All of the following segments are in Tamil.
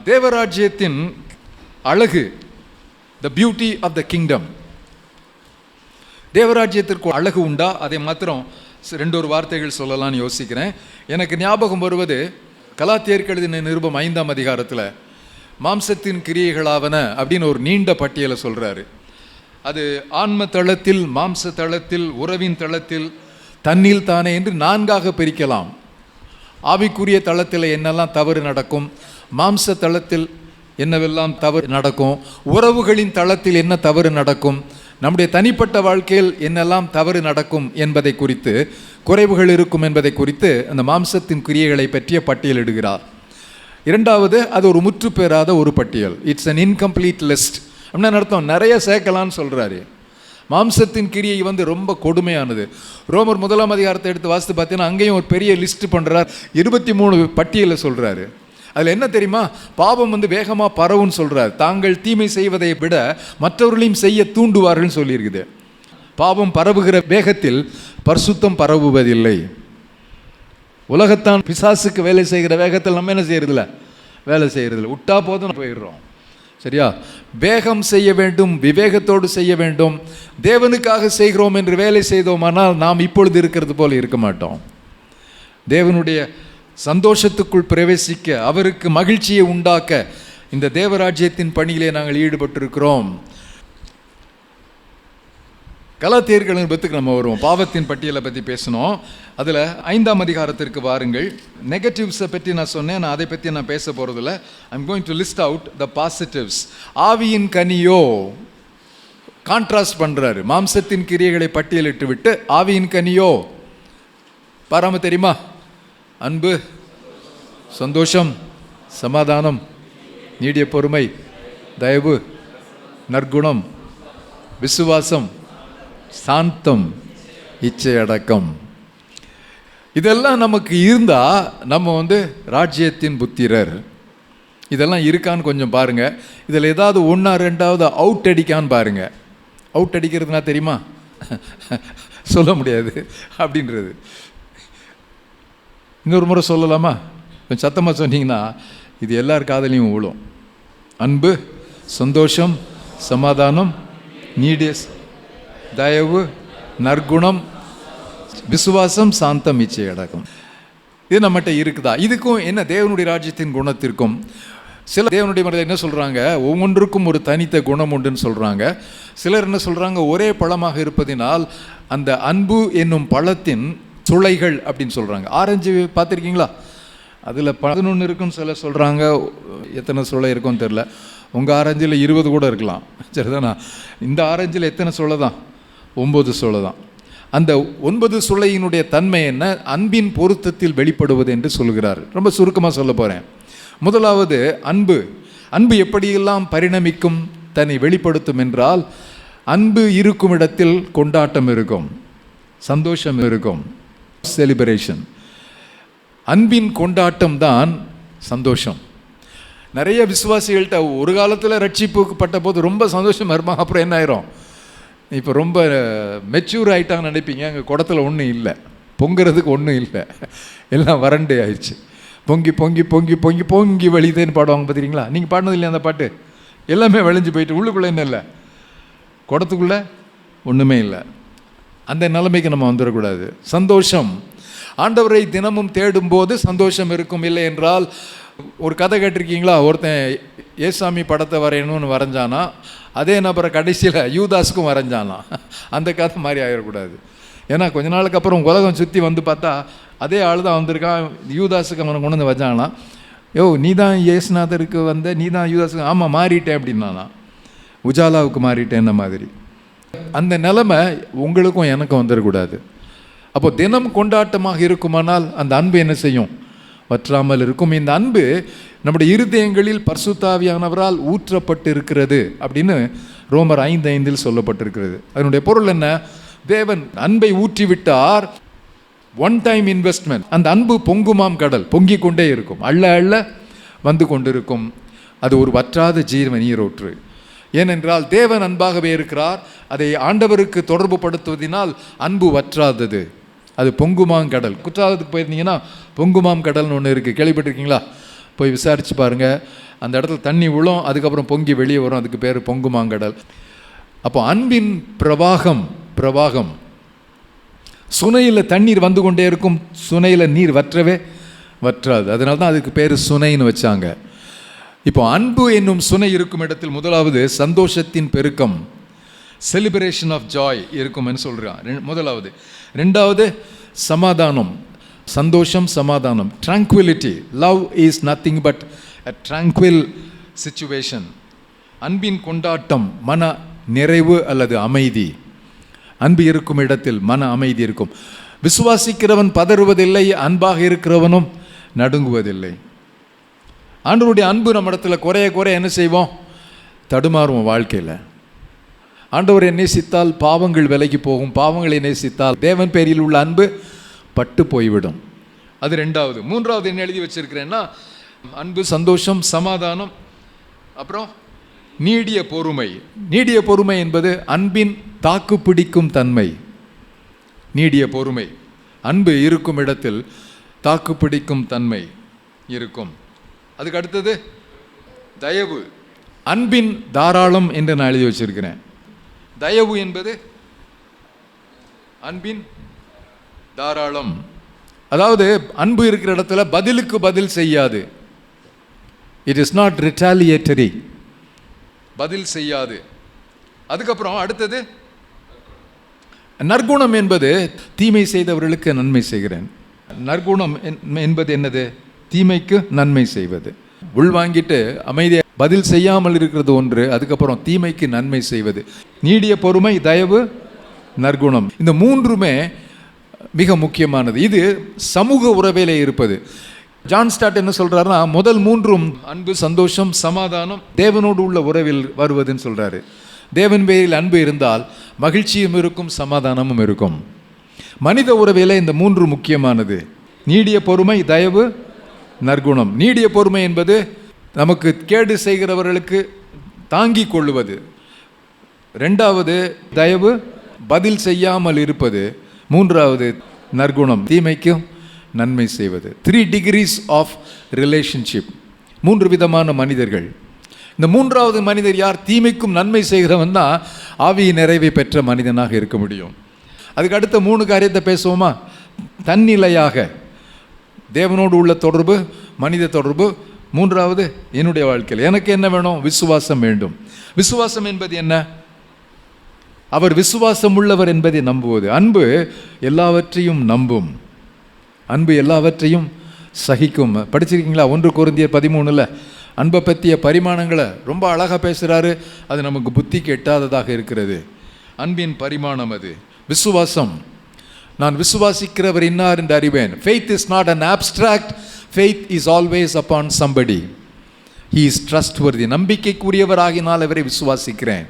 தேவராஜ்யத்தின் அழகு, the beauty of the kingdom. தேவராஜ்யத்திற்கு அழகு உண்டா? அதை மாத்திரம் 2 வார்த்தைகள் சொல்லலாம்னு யோசிக்கிறேன். எனக்கு ஞாபகம் வருவது கலாத்தியருக்கு எழுதின நிருபம் 5ஆம் அதிகாரத்தில் மாம்சத்தின் கிரியைகளாவன அப்படின்னு ஒரு நீண்ட பட்டியலை சொல்கிறாரு. அது ஆன்ம தளத்தில், மாம்ச தளத்தில், உறவின் தளத்தில், தன்னில் தானே என்று 4ஆக பிரிக்கலாம். ஆவிக்குரிய தளத்தில் என்னெல்லாம் தவறு நடக்கும், மாம்ச தளத்தில் என்னவெல்லாம் தவறு நடக்கும், உறவுகளின் தளத்தில் என்ன தவறு நடக்கும், நம்முடைய தனிப்பட்ட வாழ்க்கையில் என்னெல்லாம் தவறு நடக்கும் என்பதை குறித்து, குறைவுகள் இருக்கும் என்பதை குறித்து அந்த மாம்சத்தின் கிரியைகளை பற்றிய பட்டியலிடுகிறார். 2வது, அது ஒரு முற்று பெறாத ஒரு பட்டியல். It's an incomplete list. அப்படின்னு அர்த்தம், நிறைய சேர்க்கலான்னு சொல்கிறாரு. மாம்சத்தின் கிரியை ரொம்ப கொடுமையானது. ரோமர் 1ஆம் அதிகாரத்தை எடுத்து வாசித்து பார்த்தீங்கன்னா அங்கேயும் ஒரு பெரிய லிஸ்ட் பண்ணுறார். 23 பட்டியலை சொல்கிறாரு. அதில் என்ன தெரியுமா? பாவம் வேகமாக பரவுன்னு சொல்கிறார். தாங்கள் தீமை செய்வதை விட மற்றவர்களையும் செய்ய தூண்டுவார்கள் சொல்லியிருக்குது. பாவம் பரவுகிற வேகத்தில் பரிசுத்தம் பரவுவதில்லை. உலகத்தான் பிசாசுக்கு வேலை செய்கிற வேகத்தில் நம்ம என்ன செய்யறதில்ல, வேலை செய்யறதில்ல. விட்டா போதும் போயிடுறோம். சரியா? வேகம் செய்ய வேண்டும், விவேகத்தோடு செய்ய வேண்டும். தேவனுக்காக செய்கிறோம் என்று வேலை செய்தோமானால் நாம் இப்பொழுது இருக்கிறது போல இருக்க மாட்டோம். தேவனுடைய சந்தோஷத்துக்குள் பிரவேசிக்க, அவருக்கு மகிழ்ச்சியை உண்டாக்க இந்த தேவராஜ்யத்தின் பணியிலே நாங்கள் ஈடுபட்டிருக்கிறோம். கலாத்தியர்களின் பத்துக்கு நம்ம வருவோம். பாவத்தின் பட்டியலை பற்றி பேசணும். அதில் 5ஆம் அதிகாரத்திற்கு வாருங்கள். நெகட்டிவ்ஸை பற்றி நான் சொன்னேன், நான் அதை பற்றி நான் பேச போகிறதில்ல. I'm going to list out the positives. ஆவியின் கனியோ கான்ட்ராஸ்ட் பண்ணுறாரு. மாம்சத்தின் கிரியைகளை பட்டியலிட்டு விட்டு ஆவியின் கனியோ பாராம தெரியுமா? அன்பு, சந்தோஷம், சமாதானம், நீடிய பொறுமை, தயவு, நற்குணம், விசுவாசம், சாந்தம், இச்சை அடக்கம். இதெல்லாம் நமக்கு இருந்தால் நம்ம ராஜ்யத்தின் புத்திரர். இதெல்லாம் இருக்கான்னு கொஞ்சம் பாருங்கள். இதில் ஏதாவது 1 2வது அவுட் அடிக்கான்னு பாருங்கள். அவுட் அடிக்கிறதுனா தெரியுமா? சொல்ல முடியாது அப்படின்றது. இன்னொரு முறை சொல்லலாமா? கொஞ்சம் சத்தமாக சொன்னீங்கன்னா இது எல்லார் காதலையும் விழும். அன்பு, சந்தோஷம், சமாதானம், நீடிய தயவு, நற்குணம், விசுவாசம், சாந்தம், இச்சை அடக்கம். இது நம்மகிட்ட இருக்குதா? இதுக்கும் என்ன தேவனுடைய ராஜ்யத்தின் குணத்திற்கும் சில தேவனுடைய மனிதர் என்ன சொல்கிறாங்க, ஒவ்வொன்றுக்கும் ஒரு தனித்த குணம் உண்டுன்னு சொல்கிறாங்க. சிலர் என்ன சொல்கிறாங்க, ஒரே பழமாக இருப்பதினால் அந்த அன்பு என்னும் பழத்தின் சுளைகள் அப்படின்னு சொல்கிறாங்க. ஆரஞ்சு பார்த்துருக்கீங்களா? அதில் 11 இருக்குன்னு சில சொல்கிறாங்க. எத்தனை சுளை இருக்குன்னு தெரில. உங்கள் ஆரஞ்சில் 20 கூட இருக்கலாம். சரிதானா? இந்த ஆரஞ்சில் எத்தனை சுளை தான்? 9 சுளை தான். அந்த 9 சுளையினுடைய தன்மை என்ன? அன்பின் பொருத்தத்தில் வெளிப்படுவது என்று சொல்கிறார். ரொம்ப சுருக்கமாக சொல்ல போகிறேன். முதலாவது அன்பு. அன்பு எப்படியெல்லாம் பரிணமிக்கும், தன்னை வெளிப்படுத்தும் என்றால், அன்பு இருக்கும் இடத்தில் கொண்டாட்டம் இருக்கும், சந்தோஷம் இருக்கும், செலிப்ரேஷன். அன்பின் கொண்டாட்டம் தான் சந்தோஷம். நிறைய விசுவாசிகள்கிட்ட ஒரு காலத்தில் ரட்சிப்புப்பட்ட போது ரொம்ப சந்தோஷமாக இருப்பாங்க. அப்புறம் என்ன ஆயிரும், இப்போ ரொம்ப மெச்சூர் ஆகிட்டாங்கன்னு நினைப்பீங்க. அங்கே குடத்தில் ஒன்றும் இல்லை, பொங்குறதுக்கு ஒன்றும் இல்லை, எல்லாம் வறண்டே ஆயிடுச்சு. பொங்கி பொங்கி பொங்கி பொங்கி பொங்கி வழிதேன்னு பாடுவாங்க பார்த்துக்கிறீங்களா? நீங்கள் பாடினது இல்லையா அந்த பாட்டு? எல்லாமே வளைஞ்சு போயிட்டு உள்ளுக்குள்ளே என்ன இல்லை, குடத்துக்குள்ளே ஒன்றுமே இல்லை. அந்த நிலைமைக்கு நம்ம வந்துடக்கூடாது. சந்தோஷம். ஆண்டவரை தினமும் தேடும்போது சந்தோஷம் இருக்கும். இல்லை என்றால், ஒரு கதை கேட்டிருக்கீங்களா? ஒருத்தன் ஏசாமி படத்தை வரையணும்னு வரைஞ்சானா, அதே நபரை கடைசியில் யூதாஸுக்கும் வரைஞ்சானா. அந்த கதை மாதிரி ஆகிடக்கூடாது. ஏன்னா கொஞ்ச நாளுக்கு அப்புறம் உலகம் சுற்றி பார்த்தா அதே ஆள் தான் வந்திருக்கான். யூதாஸுக்கு அவனை கொண்டு வச்சானா, யோ நீ தான் இயேசுநாதருக்கு நீ தான் யூதாஸுக்கு, ஆமாம் மாறிட்டேன் அப்படின்னானா, உஜாலாவுக்கு மாறிட்டேன்ன மாதிரி. அந்த நிலைமை உங்களுக்கும் எனக்கும் வந்துடக்கூடாது. அப்போ தினம் கொண்டாட்டமாக இருக்குமானால் அந்த அன்பு என்ன செய்யும்? வற்றாமல் இருக்கும். இந்த அன்பு நம்முடைய இருதயங்களில் பரிசுத்தாவியானவரால் ஊற்றப்பட்டு இருக்கிறது அப்படின்னு ரோமர் 5:5 சொல்லப்பட்டிருக்கிறது. அதனுடைய பொருள் என்ன? தேவன் அன்பை ஊற்றிவிட்டார். One time investment. அந்த அன்பு பொங்குமாம் கடல், பொங்கிக் கொண்டே இருக்கும், அள்ள அள்ள வந்து கொண்டிருக்கும். அது ஒரு வற்றாத ஜீவ நீரூற்று. ஏனென்றால் தேவன் அன்பாகவே இருக்கிறார். அதை ஆண்டவருக்கு தொடர்பு படுத்துவதனால் அன்பு வற்றாதது. அது பொங்குமாம் கடல். குற்றாலத்துக்கு போயிருந்தீங்கன்னா பொங்குமாம் கடல்னு ஒன்று இருக்குது, கேள்விப்பட்டிருக்கீங்களா? போய் விசாரித்து பாருங்கள். அந்த இடத்துல தண்ணி விழும், அதுக்கப்புறம் பொங்கி வெளியே வரும். அதுக்கு பேர் பொங்குமாங்கடல். அப்போ அன்பின் பிரவாகம் சுனையில் தண்ணீர் வந்து கொண்டே இருக்கும், சுனையில் நீர் வற்றவே வற்றாது. அதனால தான் அதுக்கு பேர் சுனைன்னு வச்சாங்க. இப்போ அன்பு என்னும் சுனை இருக்கும் இடத்தில் முதலாவது சந்தோஷத்தின் பெருக்கம், செலிப்ரேஷன் ஆஃப் ஜாய் இருக்கும்னு சொல்கிறான் முதலாவது. ரெண்டாவது சமாதானம், சந்தோஷம், சமாதானம், tranquillity. Love is nothing but a tranquil situation. அன்பின் கொண்டாட்டம், மன நிறைவு அல்லது அமைதி. அன்பு இருக்கும் இடத்தில் மன அமைதி இருக்கும். விசுவாசிக்கிறவன் பதறுவதில்லை, அன்பாக இருக்கிறவனும் நடுங்குவதில்லை. ஆண்டவருடைய அன்பு நம்ம இடத்துல குறைய என்ன செய்வோம்? தடுமாறுவோம் வாழ்க்கையில். ஆண்டவரை நேசித்தால் பாவங்கள் விலகி போகும், பாவங்களை நேசித்தால் தேவன் பேரில் உள்ள அன்பு பட்டு போய்விடும். அது ரெண்டாவது. மூன்றாவது என்ன எழுதி வச்சிருக்கிறேன்னா, அன்பு, சந்தோஷம், சமாதானம், அப்புறம் நீடிய பொறுமை. நீடிய பொறுமை என்பது அன்பின் தாக்கு பிடிக்கும் தன்மை. நீடிய பொறுமை, அன்பு இருக்கும் இடத்தில் தாக்கு பிடிக்கும் தன்மை இருக்கும். அதுக்கு அடுத்தது தயவு, அன்பின் தாராளம் என்று நான் எழுதி வச்சிருக்கிறேன். தயவு என்பது அன்பின் தாராளம். அதாவது அன்பு இருக்கிற இடத்துல பதிலுக்கு பதில் செய்யாது. இட் இஸ் நாட் ரிட்டாலியேட்டரி, பதில் செய்யாது. அதுக்கப்புறம் அடுத்தது நற்குணம் என்பது தீமை செய்தவர்களுக்கு நன்மை செய்கிறேன். நற்குணம் என்பது என்னது? தீமைக்கு நன்மை செய்வது. உள்வாங்கிட்டு அமைதியாக பதில் செய்யாமல் இருக்கிறது ஒன்று, அதுக்கப்புறம் தீமைக்கு நன்மை செய்வது. நீடிய பொறுமை, தயவு, நற்குணம், இந்த மூன்றுமே மிக முக்கியமானது. இது சமூக உறவிலே இருப்பது. ஜான் ஸ்டார்ட் என்ன சொல்றாருன்னா, முதல் மூன்றும் அன்பு, சந்தோஷம், சமாதானம், தேவனோடு உள்ள உறவில் வருவதுன்னு சொல்றாரு. தேவன் பேரில் அன்பு இருந்தால் மகிழ்ச்சியும் இருக்கும், சமாதானமும் இருக்கும். மனித உறவிலே இந்த மூன்று முக்கியமானது. நீடிய பொறுமை, தயவு, நற்குணம். நீடிய பொறுமை என்பது நமக்கு கேடு செய்கிறவர்களுக்கு தாங்கி கொள்ளுவது. ரெண்டாவது தயவு, பதில் செய்யாமல் இருப்பது. மூன்றாவது நற்குணம், தீமைக்கும் நன்மை செய்வது. 3 degrees ஆஃப் ரிலேஷன்ஷிப். 3 விதமான மனிதர்கள். இந்த மூன்றாவது மனிதர் யார்? தீமைக்கும் நன்மை செய்கிறவன் தான் ஆவியின் நிறைவை பெற்ற மனிதனாக இருக்க முடியும். அதுக்கு அடுத்த 3 காரியத்தை பேசுவோமா? தன்னிலையாக தேவனோடு உள்ள தொடர்பு, மனித தொடர்பு. மூன்றாவது என்னுடைய வாழ்க்கையில் எனக்கு என்ன வேணும்? விசுவாசம் வேண்டும். விசுவாசம் என்பது என்ன? அவர் விசுவாசம் உள்ளவர் என்பதை நம்புவது. அன்பு எல்லாவற்றையும் நம்பும், அன்பு எல்லாவற்றையும் சகிக்கும். படிச்சிருக்கீங்களா? 1 கொரிந்தியர் 13 அன்பை பற்றிய பரிமாணங்களை ரொம்ப அழகாக பேசுகிறாரு. அது நமக்கு புத்திக்கு எட்டாததாக இருக்கிறது. அன்பின் பரிமாணம் அது. விசுவாசம், நான் விசுவாசிக்கிறவர் இன்னார் என்று அறிவேன். Faith is not an abstract. Faith is always upon somebody. He is trustworthy. நம்பிக்கைக்குரியவராகினால் அவரை விசுவாசிக்கிறேன்.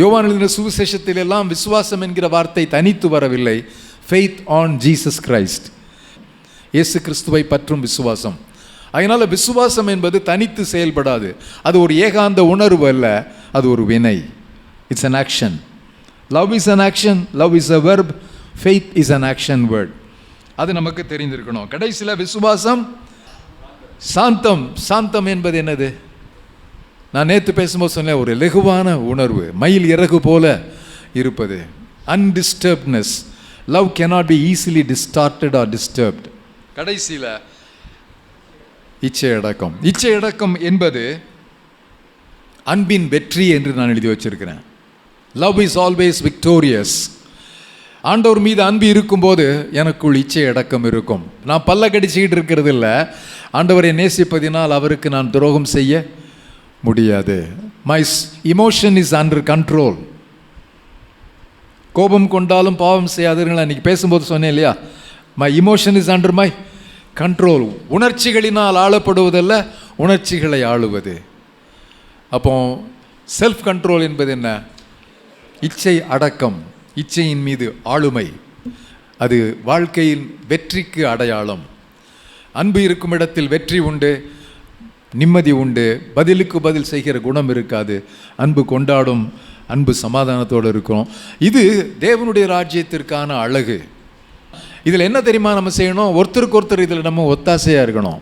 யோவான் எழுதின சுவிசேஷத்தில் எல்லாம் விசுவாசம் என்கிற வார்த்தை தனித்து வரவில்லை. Faith on Jesus Christ. இயேசு கிறிஸ்துவை பற்றும் விசுவாசம். அதனால விசுவாசம் என்பது தனித்து செயல்படாது. அது ஒரு ஏகாந்த உணர்வு அல்ல, அது ஒரு வினை. It's an action. Love is an action. Love is a verb. Faith is an action word. அது நமக்கு தெரிந்திருக்கணும். கடைசியில் விசுவாசம், சாந்தம். சாந்தம் என்பது என்னது? நான் நேற்று பேசும்போது சொன்னேன், ஒரு லெகுவான உணர்வு, மயில் இறகு போல இருப்பது. Undisturbedness. Love cannot be easily distorted or disturbed. கடைசியில் இச்சையடக்கம். இச்சையடக்கம் என்பது அன்பின் வெற்றி என்று நான் எழுதி வச்சிருக்கிறேன். Love is always victorious. ஆண்டவர் மீது அன்பு இருக்கும்போது எனக்குள் இச்சை அடக்கம் இருக்கும். நான் பல்ல கடிச்சிக்கிட்டு இருக்கிறது இல்லை. ஆண்டவரை நேசிப்பதினால் அவருக்கு நான் துரோகம் செய்ய முடியாது. My emotion is under control. கோபம் கொண்டாலும் பாவம் செய்யாதீர்கள். அன்றைக்கி பேசும்போது சொன்னேன் இல்லையா, my emotion is under my control. உணர்ச்சிகளினால் ஆளப்படுவதல்ல, உணர்ச்சிகளை ஆளுவது. அப்போ செல்ஃப் கண்ட்ரோல் என்பது என்ன? இச்சை அடக்கம், இச்சையின் மீது ஆளுமை. அது வாழ்க்கையின் வெற்றிக்கு அடையாளம். அன்பு இருக்கும் இடத்தில் வெற்றி உண்டு, நிம்மதி உண்டு. பதிலுக்கு பதில் செய்கிற குணம் இருக்காது. அன்பு கொண்டாடும், அன்பு சமாதானத்தோடு இருக்கும். இது தேவனுடைய ராஜ்யத்திற்கான அழகு. இதில் என்ன தெரியுமா நம்ம செய்யணும்? ஒருத்தருக்கு ஒருத்தர் இதில் நம்ம ஒத்தாசையாக இருக்கணும்.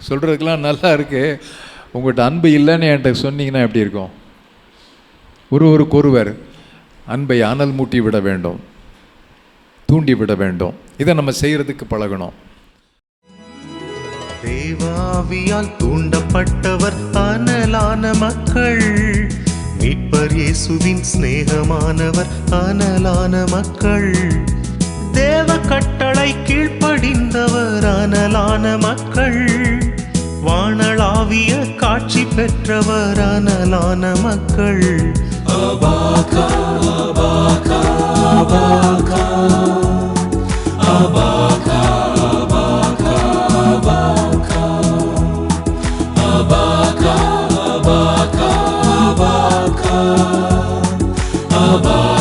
சொல்கிறதுக்கெல்லாம் நல்லா இருக்குது. உங்கள்கிட்ட அன்பு இல்லைன்னு என்கிட்ட சொன்னீங்கன்னா எப்படி இருக்கும்? ஒருவர் அன்பை அனல் மூட்டி விட வேண்டும், தூண்டி விட வேண்டும். இதை நம்ம செய்கிறதுக்கு பழகணும். தேவாவியால் தூண்டப்பட்டவர் அனலான மக்கள், மீட்பர் இயேசுவின் சிநேகமானவர் அனலான மக்கள், தேவ கட்டளை கீழ்ப்படிந்தவர் அனலான மக்கள், வானளாவிய காட்சி பெற்றவர் அனலான மக்கள். அபாகா அபாகா அபாகா அபாகா அபாகா அபாகா அபாகா அபாகா அபாகா அபாகா.